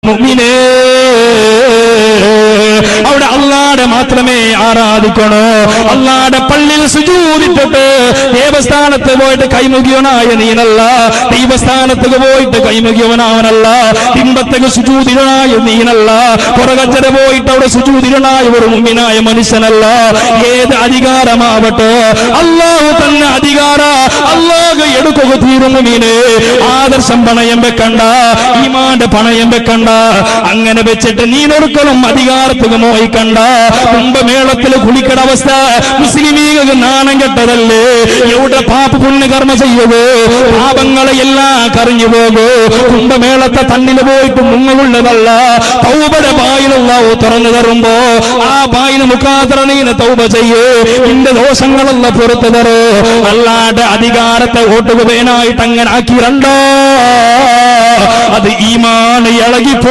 മുഅ്മിനേ, അവിടെ അള്ളാഹുടെ മാത്രമേ ആരാധിക്കണോ. അള്ളാഹുടെ പള്ളിയിൽ സുജൂദിട്ടിട്ട് ദേവസ്ഥാനത്ത് പോയിട്ട് കൈമുകിയവനായ നീനല്ല, ദൈവസ്ഥാനത്തേക്ക് പോയിട്ട് കൈമുകിയവനാവനല്ല, ബിംബത്തേക്ക് സുജൂദിനായ നീനല്ല, പുറകച്ചര പോയിട്ട് അവിടെ സുജൂദിനായ ഒരു മുഅ്മിനായ മനുഷ്യനല്ല. ഏത് അധികാരമാവട്ടെ അള്ളാഹു തന്നെ അധികാര അള്ളാഹു എടുക്കുക തീരും. മുഅ്മിനേ, ആദർശം പണയം വെക്കണ്ട, ഈമാന്റെ പണയം വെക്കണ്ട. അങ്ങനെ വെച്ചിട്ട് നീനൊരുക്കലും അധികാരത്തിന് മോഹിക്കണ്ട. കുംഭമേളത്തിൽ കുളിക്കട അവസ്ഥ മുസ്ലിമീകൾക്ക് നാണം കെട്ടതല്ലേ. എവിടെ പാപ പുണ്യകർമ്മ ചെയ്യവോ പാപങ്ങളെ എല്ലാം കറിഞ്ഞു പോകൂ. കുംഭമേളത്തെ തണ്ണിൽ പോയിട്ട് മുങ്ങുള്ളതല്ല. തൗബയുടെ ബായിലുള്ളവോ തുറന്നു തരുമ്പോ ആ ബായിന് മുഖാന്തര നീന തൗബ ചെയ്യേ, നിന്റെ ദോഷങ്ങളല്ല പുറത്തു തരോ. അല്ലാണ്ട് അധികാരത്തെ ഓട്ടുകുവേനായിട്ട് അങ്ങനെ ആക്കിരണ്ടോ, അത് ഈമാൻ ഇളകിപ്പോ.